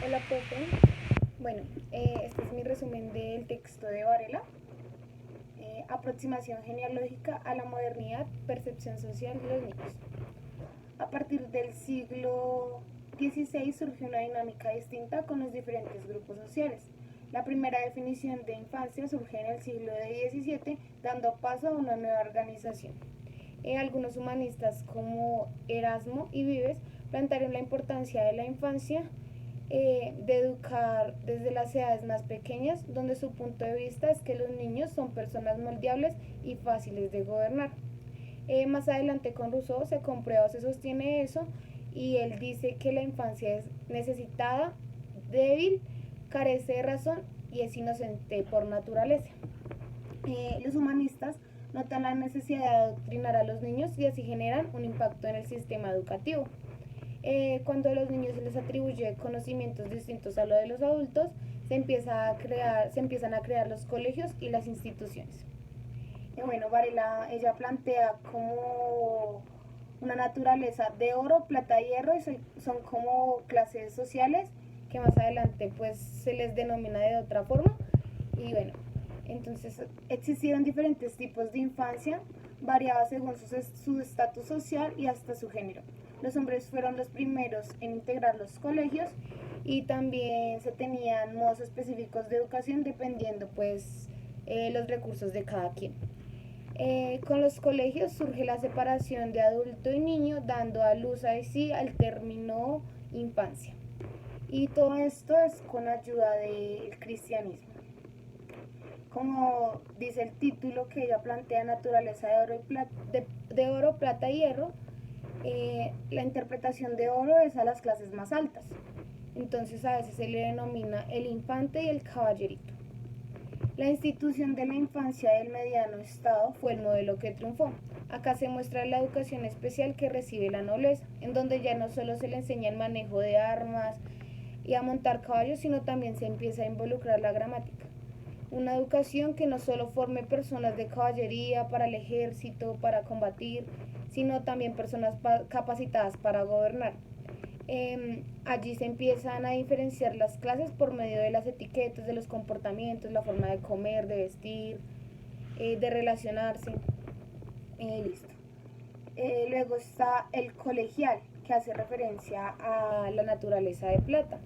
Hola, profe. Bueno, este es mi resumen del texto de Varela. Aproximación genealógica a la modernidad, percepción social de los niños. A partir del siglo XVI surge una dinámica distinta con los diferentes grupos sociales. La primera definición de infancia surge en el siglo XVII, dando paso a una nueva organización. Algunos humanistas como Erasmo y Vives plantearon la importancia de la infancia, de educar desde las edades más pequeñas, donde su punto de vista es que los niños son personas moldeables y fáciles de gobernar. Más adelante con Rousseau se comprueba o se sostiene eso, y él dice que la infancia es necesitada, débil, carece de razón y es inocente por naturaleza. Los humanistas notan la necesidad de adoctrinar a los niños y así generan un impacto en el sistema educativo. Cuando a los niños se les atribuye conocimientos distintos a lo de los adultos, se empiezan a crear los colegios y las instituciones. Bueno, Varela, ella plantea como una naturaleza de oro, plata y hierro, y son como clases sociales que más adelante pues se les denomina de otra forma. Y bueno, entonces existieron diferentes tipos de infancia, variaba según su estatus social y hasta su género. Los hombres fueron los primeros en integrar los colegios, y también se tenían modos específicos de educación dependiendo pues los recursos de cada quien. Con los colegios surge la separación de adulto y niño, dando a luz a sí al término infancia. Y todo esto es con ayuda del cristianismo. Como dice el título que ella plantea, naturaleza de oro, de oro plata y hierro, la interpretación de oro es a las clases más altas. Entonces a veces se le denomina el infante y el caballerito. La institución de la infancia del mediano estado fue el modelo que triunfó. Acá se muestra la educación especial que recibe la nobleza, en donde ya no solo se le enseña el manejo de armas y a montar caballos, sino también se empieza a involucrar la gramática. Una educación que no solo forme personas de caballería para el ejército, para combatir, sino también personas capacitadas para gobernar. Allí se empiezan a diferenciar las clases por medio de las etiquetas, de los comportamientos, la forma de comer, de vestir, de relacionarse. Listo. Luego está el colegial, que hace referencia a la naturaleza de plata,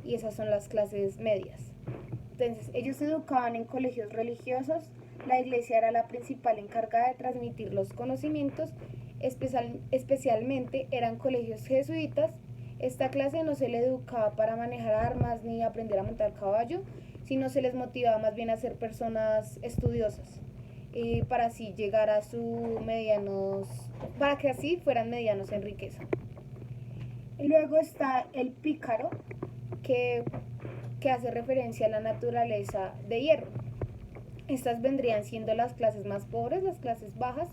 y esas son las clases medias. Entonces, ellos se educaban en colegios religiosos, la iglesia era la principal encargada de transmitir los conocimientos, especialmente eran colegios jesuitas. Esta clase no se le educaba para manejar armas ni aprender a montar caballo, sino se les motivaba más bien a ser personas estudiosas, para así llegar a para que así fueran medianos en riqueza. Y luego está el pícaro, que hace referencia a la naturaleza de hierro. Estas vendrían siendo las clases más pobres, las clases bajas,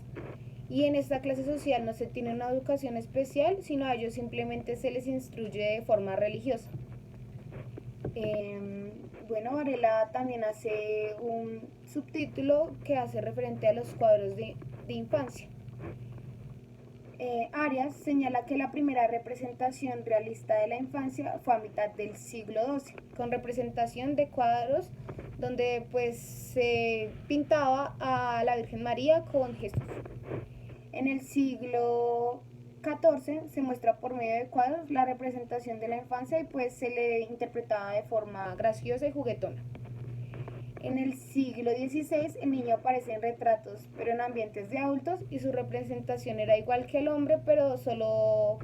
y en esta clase social no se tiene una educación especial, sino a ellos simplemente se les instruye de forma religiosa. Bueno, Varela también hace un subtítulo que hace referente a los cuadros de infancia. Arias señala que la primera representación realista de la infancia fue a mitad del siglo XII, con representación de cuadros donde pues se pintaba a la Virgen María con Jesús. En el siglo XIV se muestra por medio de cuadros la representación de la infancia, y pues se le interpretaba de forma graciosa y juguetona. En el siglo XVI el niño aparece en retratos, pero en ambientes de adultos, y su representación era igual que el hombre, pero solo, o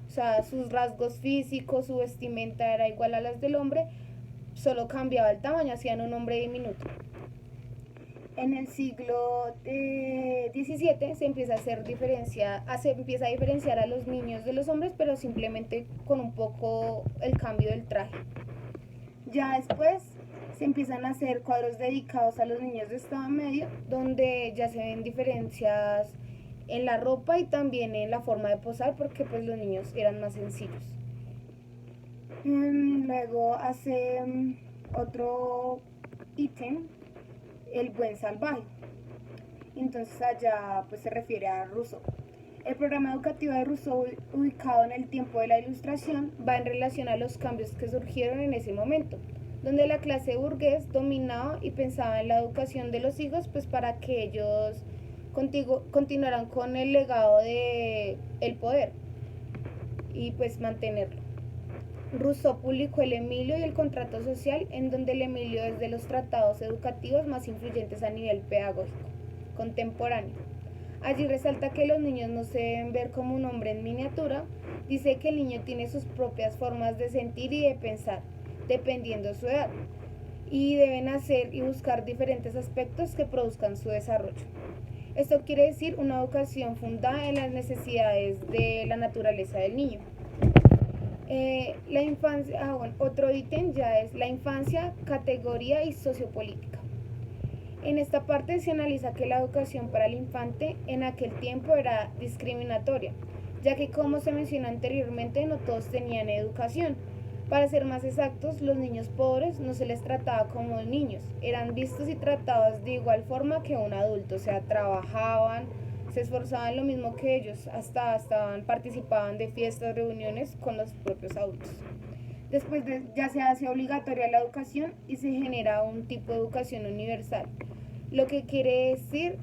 sea, sus rasgos físicos, su vestimenta era igual a las del hombre, solo cambiaba el tamaño, hacían un hombre diminuto. En el siglo XVII se empieza a diferenciar a los niños de los hombres, pero simplemente con un poco el cambio del traje. Ya después se empiezan a hacer cuadros dedicados a los niños de estado medio, donde ya se ven diferencias en la ropa y también en la forma de posar, porque pues los niños eran más sencillos. Luego hace otro ítem, el buen salvaje. Entonces allá pues se refiere a Rousseau. El programa educativo de Rousseau, ubicado en el tiempo de la Ilustración, va en relación a los cambios que surgieron en ese momento, donde la clase burgués dominaba y pensaba en la educación de los hijos, pues para que ellos continuaran con el legado de el poder y pues mantenerlo. Rousseau publicó el Emilio y el Contrato Social, en donde el Emilio es de los tratados educativos más influyentes a nivel pedagógico contemporáneo. Allí resalta que los niños no se deben ver como un hombre en miniatura. Dice que el niño tiene sus propias formas de sentir y de pensar, dependiendo de su edad, y deben hacer y buscar diferentes aspectos que produzcan su desarrollo. Esto quiere decir una educación fundada en las necesidades de la naturaleza del niño. La infancia, otro ítem ya es la infancia, categoría y sociopolítica. En esta parte se analiza que la educación para el infante en aquel tiempo era discriminatoria, ya que como se mencionó anteriormente no todos tenían educación. Para ser más exactos, los niños pobres no se les trataba como niños, eran vistos y tratados de igual forma que un adulto, o sea, trabajaban, se esforzaban lo mismo que ellos, hasta participaban de fiestas, reuniones con los propios adultos. Después ya se hace obligatoria la educación y se genera un tipo de educación universal, lo que quiere decir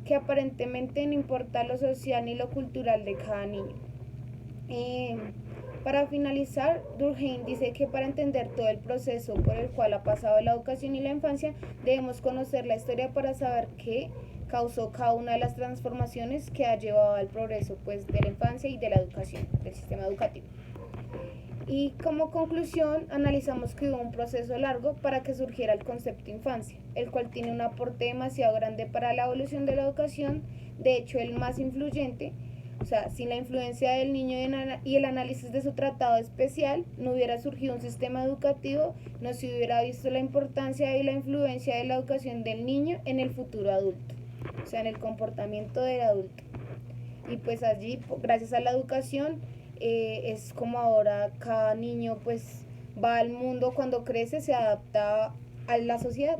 que aparentemente no importa lo social ni lo cultural de cada niño. Para finalizar, Durkheim dice que para entender todo el proceso por el cual ha pasado la educación y la infancia, debemos conocer la historia para saber qué causó cada una de las transformaciones que ha llevado al progreso pues, de la infancia y de la educación, del sistema educativo. Y como conclusión, analizamos que hubo un proceso largo para que surgiera el concepto infancia, el cual tiene un aporte demasiado grande para la evolución de la educación, de hecho el más influyente. O sea, sin la influencia del niño y el análisis de su tratado especial, no hubiera surgido un sistema educativo, no se hubiera visto la importancia y la influencia de la educación del niño en el futuro adulto, o sea, en el comportamiento del adulto. Y pues allí, gracias a la educación, es como ahora cada niño pues va al mundo cuando crece, se adapta a la sociedad.